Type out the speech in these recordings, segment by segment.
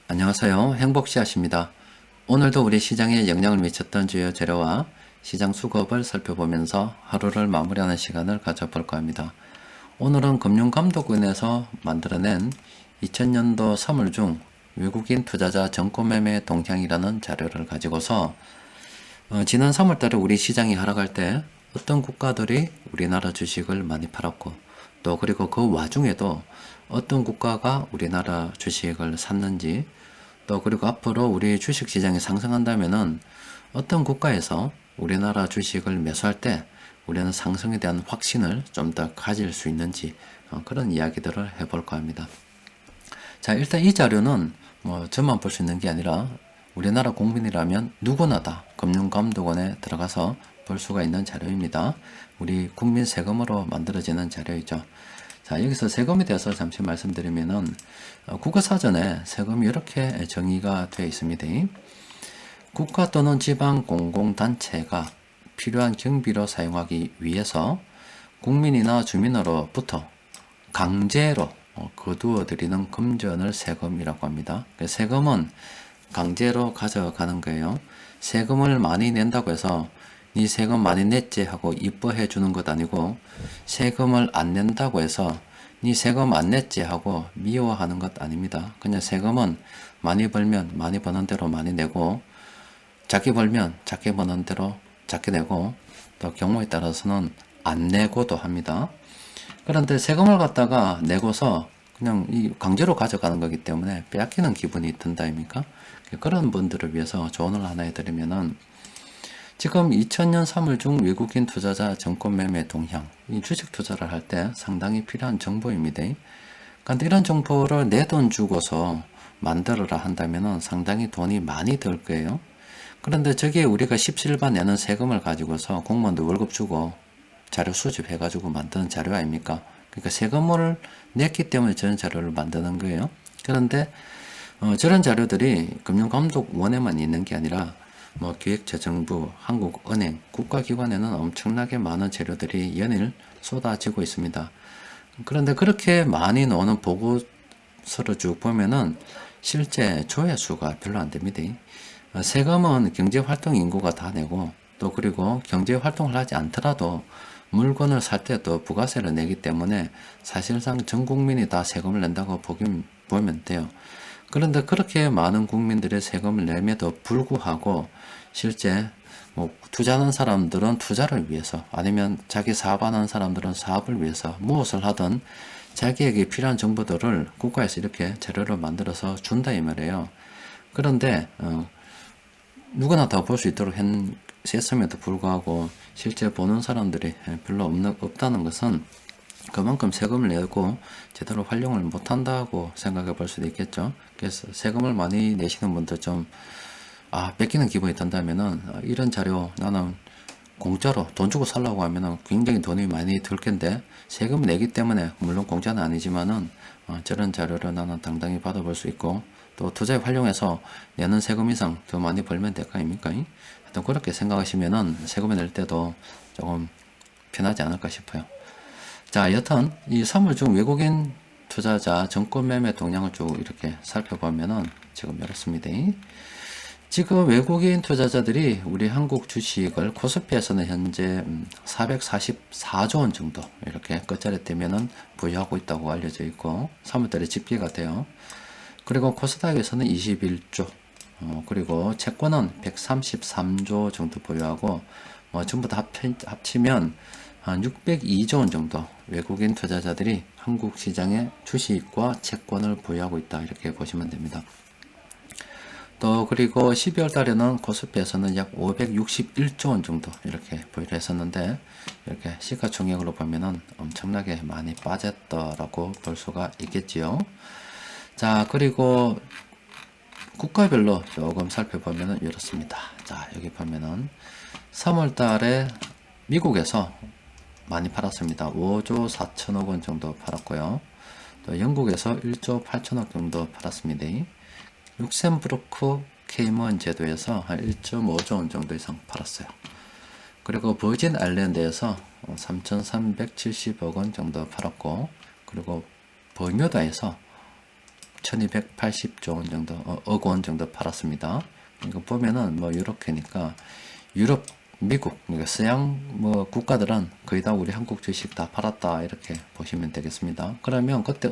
안녕하세요. 행복씨앗입니다. 오늘도 우리 시장에 영향을 미쳤던 주요 재료와 시장 수급을 살펴보면서 하루를 마무리하는 시간을 가져볼까 합니다. 오늘은 금융감독원에서 만들어낸 2000년도 3월 중 외국인 투자자 정권매매 동향이라는 자료를 가지고서 지난 3월달에 우리 시장이 하락할 때 어떤 국가들이 우리나라 주식을 많이 팔았고 또 그리고 그 와중에도 어떤 국가가 우리나라 주식을 샀는지 또 그리고 앞으로 우리 주식시장이 상승한다면은 어떤 국가에서 우리나라 주식을 매수할 때 우리는 상승에 대한 확신을 좀 더 가질 수 있는지 그런 이야기들을 해볼까 합니다. 자, 일단 이 자료는 뭐 저만 볼 수 있는 게 아니라 우리나라 국민이라면 누구나 다 금융감독원에 들어가서 볼 수가 있는 자료입니다. 우리 국민 세금으로 만들어지는 자료이죠. 자, 여기서 세금에 대해서 잠시 말씀드리면은 국어사전에 세금이 이렇게 정의가 되어 있습니다. 국가 또는 지방 공공단체가 필요한 경비로 사용하기 위해서 국민이나 주민으로부터 강제로 거두어 들이는 금전을 세금이라고 합니다. 세금은 강제로 가져가는 거예요. 세금을 많이 낸다고 해서 네 세금 많이 냈지 하고 이뻐해 주는 것 아니고 세금을 안 낸다고 해서 네 세금 안 냈지 하고 미워하는 것 아닙니다. 그냥 세금은 많이 벌면 많이 버는 대로 많이 내고 작게 벌면 작게 버는 대로 작게 내고 또 경우에 따라서는 안 내고도 합니다. 그런데 세금을 갖다가 내고서 그냥 이 강제로 가져가는 거기 때문에 빼앗기는 기분이 든다 아닙니까? 그런 분들을 위해서 조언을 하나 해드리면은 지금 2000년 3월 중 외국인 투자자 정권 매매 동향, 이 주식 투자를 할 때 상당히 필요한 정보입니다. 그런데 이런 정보를 내 돈 주고서 만들어라 한다면은 상당히 돈이 많이 들 거예요. 그런데 저게 우리가 십시일반 내는 세금을 가지고서 공무원도 월급 주고 자료 수집해가지고 만드는 자료 아닙니까? 그러니까 세금을 냈기 때문에 저런 자료를 만드는 거예요. 그런데 저런 자료들이 금융감독원에만 있는 게 아니라 뭐 기획재정부, 한국은행, 국가기관에는 엄청나게 많은 재료들이 연일 쏟아지고 있습니다. 그런데 그렇게 많이 나오는 보고서를 쭉 보면은 실제 조회수가 별로 안 됩니다. 세금은 경제활동 인구가 다 내고 또 그리고 경제활동을 하지 않더라도 물건을 살 때 또 부가세를 내기 때문에 사실상 전 국민이 다 세금을 낸다고 보면 돼요. 그런데 그렇게 많은 국민들의 세금을 내에도 불구하고 실제 뭐 투자하는 사람들은 투자를 위해서 아니면 자기 사업하는 사람들은 사업을 위해서 무엇을 하든 자기에게 필요한 정보들을 국가에서 이렇게 자료를 만들어서 준다 이 말이에요. 그런데 누구나 다 볼 수 있도록 했음에도 불구하고 실제 보는 사람들이 별로 없다는 것은 그만큼 세금을 내고 제대로 활용을 못한다고 생각해 볼 수도 있겠죠. 그래서 세금을 많이 내시는 분들 좀 뺏기는 기분이 든다면은 이런 자료 나는 공짜로 돈 주고 살라고 하면은 굉장히 돈이 많이 들 텐데 세금을 내기 때문에 물론 공짜는 아니지만은 저런 자료를 나는 당당히 받아볼 수 있고 또 투자에 활용해서 내는 세금 이상 더 많이 벌면 될 거 아닙니까? 하여튼 그렇게 생각하시면은 세금을 낼 때도 조금 편하지 않을까 싶어요. 자, 여튼 이 3월 중 외국인 투자자 정권 매매 동향을 쭉 이렇게 살펴보면은 지금 이렇습니다. 지금 외국인 투자자들이 우리 한국 주식을 코스피에서는 현재 444조 원 정도 이렇게 끝자리 되면은 보유하고 있다고 알려져 있고 3월달에 집계가 돼요. 그리고 코스닥에서는 21조 그리고 채권은 133조 정도 보유하고 전부 다 합치면 한 602조 원 정도 외국인 투자자들이 한국 시장의 주식과 채권을 보유하고 있다 이렇게 보시면 됩니다. 또 그리고 12월 달에는 코스피에서는 약 561조 원 정도 이렇게 보유를 했었는데 이렇게 시가총액으로 보면은 엄청나게 많이 빠졌다라고 볼 수가 있겠지요. 자, 그리고 국가별로 조금 살펴보면은 이렇습니다. 자, 여기 보면은 3월 달에 미국에서 많이 팔았습니다. 5조 4천억 원 정도 팔았고요. 또 영국에서 1조 8천억 정도 팔았습니다. 룩셈부르크 케이먼 제도에서 한 1.5조 원 정도 이상 팔았어요. 그리고 버진 아일랜드에서 3,370억 원 정도 팔았고, 그리고 버뮤다에서 1280조 원 정도, 억 원 정도 팔았습니다. 이거 보면은 뭐 이렇게니까 유럽, 미국, 그러니까 서양 뭐 국가들은 거의 다 우리 한국 주식 다 팔았다 이렇게 보시면 되겠습니다. 그러면 그때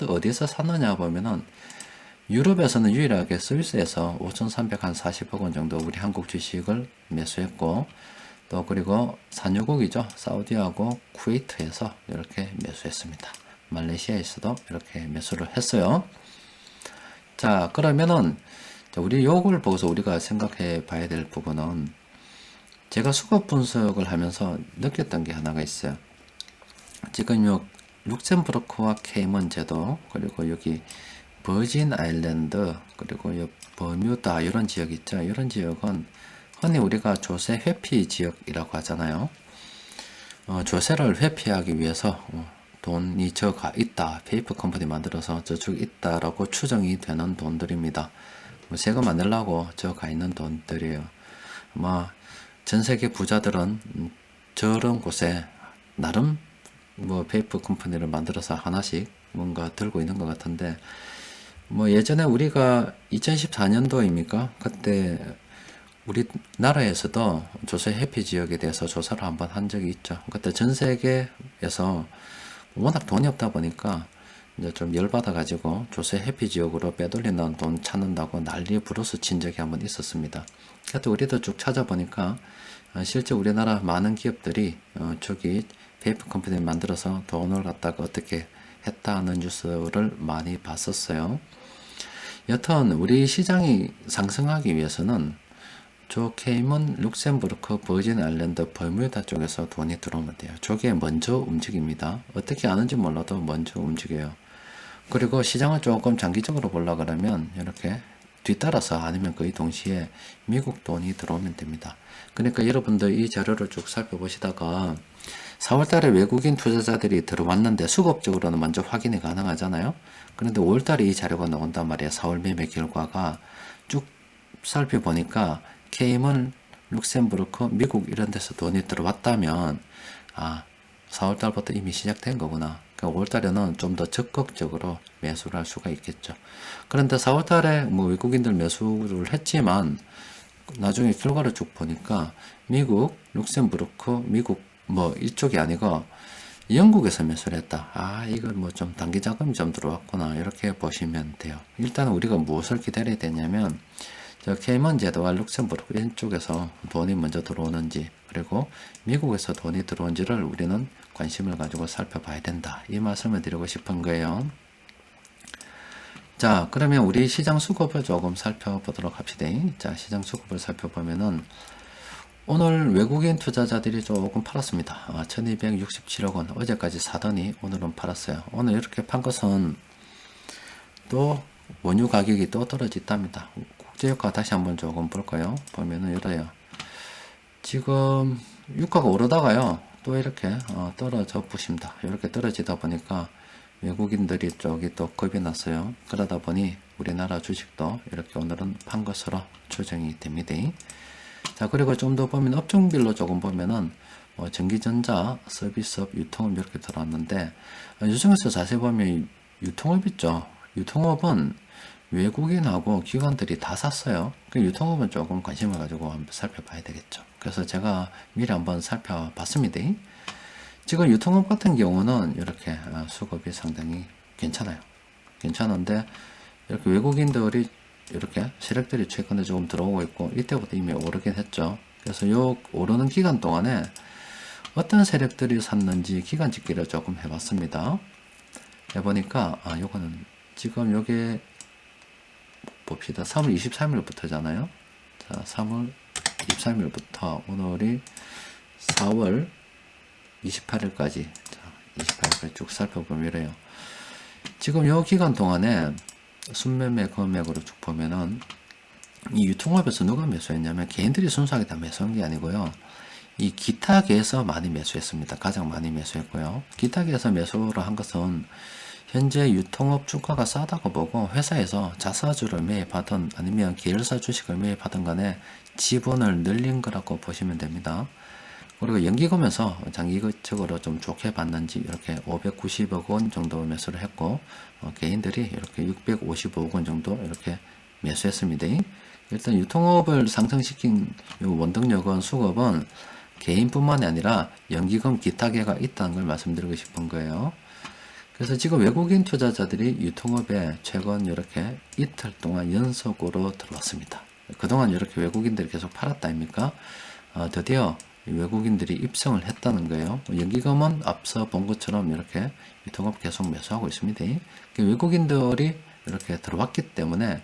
어디서 샀느냐 보면은 유럽에서는 유일하게 스위스에서 5,340억 원 정도 우리 한국 주식을 매수했고, 또 그리고 산유국이죠. 사우디하고 쿠웨이트에서 이렇게 매수했습니다. 말레이시아에서도 이렇게 매수를 했어요. 자, 그러면은 우리 요걸 보고서 우리가 생각해 봐야 될 부분은, 제가 수급 분석을 하면서 느꼈던 게 하나가 있어요. 지금 요 룩셈부르크와 케이먼 제도, 그리고 여기 버진 아일랜드, 그리고 요 버뮤다 이런 지역 있죠. 이런 지역은 흔히 우리가 조세 회피 지역이라고 하잖아요. 조세를 회피하기 위해서 돈이 저가 있다, 페이퍼 컴퍼니 만들어서 저쪽에 있다라고 추정이 되는 돈들입니다. 뭐 세금 안 내려고 저가 있는 돈들이에요. 전 세계 부자들은 저런 곳에 나름 뭐 페이퍼 컴퍼니를 만들어서 하나씩 뭔가 들고 있는 것 같은데, 뭐 예전에 우리가 2014년도입니까? 그때 우리나라에서도 조세 회피 지역에 대해서 조사를 한번 한 적이 있죠. 그때 전 세계에서 워낙 돈이 없다 보니까 이제 좀 열받아 가지고 조세 회피 지역으로 빼돌리는 돈 찾는다고 난리 부르스 친 적이 한번 있었습니다. 그때 우리도 쭉 찾아보니까 실제 우리나라 많은 기업들이 저기 페이퍼 컴퍼니 만들어서 돈을 갖다가 어떻게 했다는 뉴스를 많이 봤었어요. 여튼 우리 시장이 상승하기 위해서는 저 케이먼, 룩셈부르크, 버진 아일랜드, 버뮤다 쪽에서 돈이 들어오면 돼요. 저게 먼저 움직입니다. 어떻게 아는지 몰라도 먼저 움직여요. 그리고 시장을 조금 장기적으로 보려고 그러면 이렇게 뒤따라서 아니면 거의 동시에 미국 돈이 들어오면 됩니다. 그러니까 여러분들 이 자료를 쭉 살펴보시다가 4월달에 외국인 투자자들이 들어왔는데 수급적으로는 먼저 확인이 가능하잖아요. 그런데 5월달에 이 자료가 나온단 말이에요. 4월 매매 결과가 쭉 살펴보니까 케이먼, 룩셈부르크, 미국 이런 데서 돈이 들어왔다면 4월달부터 이미 시작된 거구나. 그러니까 5월달에는 좀 더 적극적으로 매수를 할 수가 있겠죠. 그런데 4월달에 뭐 외국인들 매수를 했지만 나중에 결과를 쭉 보니까 미국, 룩셈부르크, 미국 뭐 이쪽이 아니고 영국에서 매수를 했다. 이건 뭐 좀 단기 자금이 좀 들어왔구나. 이렇게 보시면 돼요. 일단 우리가 무엇을 기다려야 되냐면 저 케이먼 제도와 룩셈부르크 이쪽에서 돈이 먼저 들어오는지, 그리고 미국에서 돈이 들어온지를 우리는 관심을 가지고 살펴봐야 된다. 이 말씀을 드리고 싶은 거예요. 자, 그러면 우리 시장 수급을 조금 살펴보도록 합시다. 자, 시장 수급을 살펴보면은 오늘 외국인 투자자들이 조금 팔았습니다. 1267억 원. 어제까지 사더니 오늘은 팔았어요. 오늘 이렇게 판 것은 또 원유 가격이 또 떨어졌답니다. 국제유가 다시 한번 조금 볼까요? 보면은 이래요. 지금 유가가 오르다가요, 또 이렇게 떨어져 보십니다. 이렇게 떨어지다 보니까 외국인들이 쪽이 또 겁이 났어요. 그러다 보니 우리나라 주식도 이렇게 오늘은 판 것으로 추정이 됩니다. 자, 그리고 좀 더 보면 업종별로 조금 보면은 전기전자, 서비스업, 유통업 이렇게 들어왔는데, 이 중에서 자세히 보면 유통업 있죠. 유통업은 외국인하고 기관들이 다 샀어요. 그 유통업은 조금 관심을 가지고 한번 살펴봐야 되겠죠. 그래서 제가 미리 한번 살펴봤습니다. 지금 유통업 같은 경우는 이렇게 수급이 상당히 괜찮아요. 괜찮은데 이렇게 외국인들이 이렇게 세력들이 최근에 조금 들어오고 있고, 이때부터 이미 오르긴 했죠. 그래서 요 오르는 기간 동안에 어떤 세력들이 샀는지 기간 집계를 조금 해봤습니다. 해보니까 요거는 지금 요게 봅시다. 3월 23일부터잖아요. 자, 3월 23일부터 오늘이 4월 28일까지, 자, 28일까지 쭉 살펴보면 이래요. 지금 요 기간 동안에 순매매 금액으로 쭉 보면은 이 유통업에서 누가 매수했냐면 개인들이 순수하게 다 매수한 게 아니고요. 이 기타계에서 많이 매수했습니다. 가장 많이 매수했고요. 기타계에서 매수를 한 것은 현재 유통업 주가가 싸다고 보고 회사에서 자사주를 매입하든 아니면 계열사 주식을 매입하든 간에 지분을 늘린 거라고 보시면 됩니다. 그리고 연기금에서 장기적으로 좀 좋게 봤는지 이렇게 590억 원 정도 매수를 했고, 개인들이 이렇게 655억 원 정도 이렇게 매수했습니다. 일단 유통업을 상승시킨 이 원동력은 수급은 개인뿐만이 아니라 연기금 기타계가 있다는 걸 말씀드리고 싶은 거예요. 그래서 지금 외국인 투자자들이 유통업에 최근 이렇게 이틀 동안 연속으로 들어왔습니다. 그동안 이렇게 외국인들이 계속 팔았다 아닙니까? 드디어 외국인들이 입성을 했다는 거예요. 연기금은 앞서 본 것처럼 이렇게 유통업 계속 매수하고 있습니다. 외국인들이 이렇게 들어왔기 때문에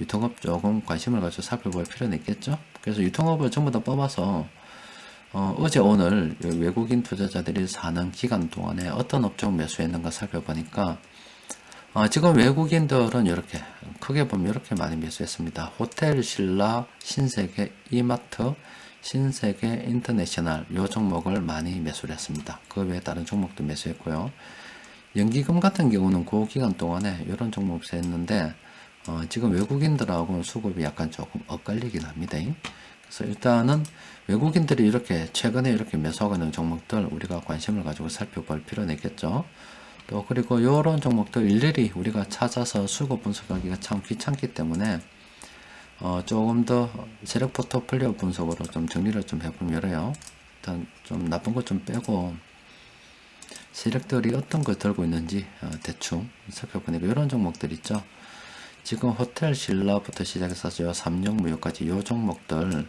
유통업 조금 관심을 가지고 살펴볼 필요는 있겠죠. 그래서 유통업을 전부 다 뽑아서 어제 오늘 외국인 투자자들이 사는 기간 동안에 어떤 업종 매수했는가 살펴보니까 지금 외국인들은 이렇게 크게 보면 이렇게 많이 매수했습니다. 호텔, 신라, 신세계, 이마트, 신세계, 인터내셔널 요 종목을 많이 매수를 했습니다. 그 외에 다른 종목도 매수했고요. 연기금 같은 경우는 그 기간 동안에 이런 종목 매수했는데 지금 외국인들하고 수급이 약간 조금 엇갈리긴 합니다. 그래서 일단은 외국인들이 이렇게 최근에 이렇게 매수하고 있는 종목들 우리가 관심을 가지고 살펴볼 필요는 있겠죠. 또 그리고 이런 종목들 일일이 우리가 찾아서 수급 분석하기가 참 귀찮기 때문에 조금 더 세력 포트폴리오 분석으로 좀 정리를 좀 해보면 이래요. 일단 좀 나쁜 것 좀 빼고 세력들이 어떤 걸 들고 있는지 대충 살펴보니까 이런 종목들 있죠. 지금 호텔 신라부터 시작해서 요 삼성무역까지 요 종목들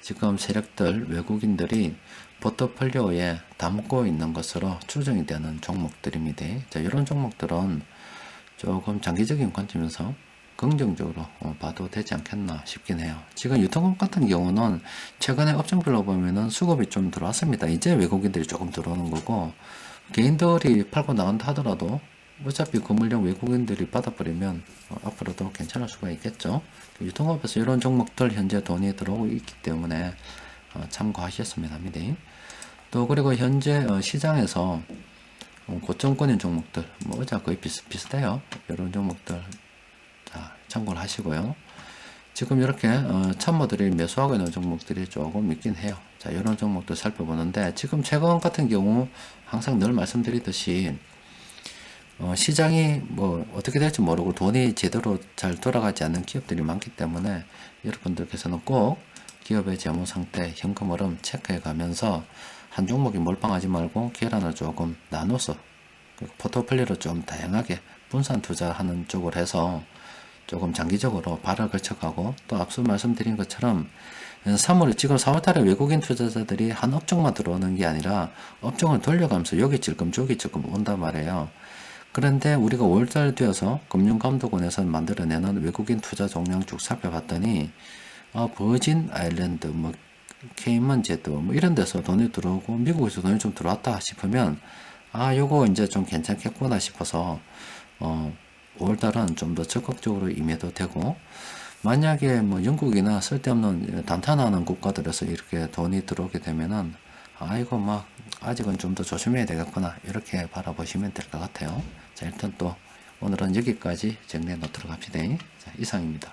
지금 세력들 외국인들이 포트폴리오에 담고 있는 것으로 추정이 되는 종목들입니다. 자, 이런 종목들은 조금 장기적인 관점에서 긍정적으로 봐도 되지 않겠나 싶긴 해요. 지금 유통업 같은 경우는 최근에 업종별로 보면은 수급이 좀 들어왔습니다. 이제 외국인들이 조금 들어오는 거고 개인들이 팔고 나간다 하더라도 어차피 그 물량 외국인들이 받아버리면 앞으로도 괜찮을 수가 있겠죠. 유통업에서 이런 종목들 현재 돈이 들어오고 있기 때문에 참고하셨으면 합니다. 또 그리고 현재 시장에서 고점권인 종목들 뭐 어제 거의 비슷해요. 이런 종목들 참고를 하시고요. 지금 이렇게 참모들이 매수하고 있는 종목들이 조금 있긴 해요. 자, 이런 종목들 살펴보는데 지금 최근 같은 경우 항상 늘 말씀드리듯이 시장이 뭐 어떻게 될지 모르고 돈이 제대로 잘 돌아가지 않는 기업들이 많기 때문에 여러분들께서는 꼭 기업의 재무 상태, 현금 흐름 체크해 가면서 한 종목이 몰빵하지 말고 계란을 조금 나눠서 포트폴리오를 좀 다양하게 분산 투자하는 쪽으로 해서 조금 장기적으로 발을 걸쳐가고 또 앞서 말씀드린 것처럼 3월 지금 4월달에 외국인 투자자들이 한 업종만 들어오는 게 아니라 업종을 돌려가면서 여기 찔끔 저기 찔끔 온단 말이에요. 그런데 우리가 5월달 되어서 금융감독원에서 만들어내는 외국인 투자 종량 쭉 살펴봤더니 버진 아일랜드, 뭐 케이먼 제도 뭐 이런 데서 돈이 들어오고 미국에서 돈이 좀 들어왔다 싶으면 요거 이제 좀 괜찮겠구나 싶어서 5월달은 좀 더 적극적으로 임해도 되고 만약에 뭐 영국이나 쓸데없는 단탄하는 국가들에서 이렇게 돈이 들어오게 되면은 이거 막 아직은 좀 더 조심해야 되겠구나 이렇게 바라보시면 될 것 같아요. 자, 일단 또 오늘은 여기까지 정리해 놓도록 합시다. 자, 이상입니다.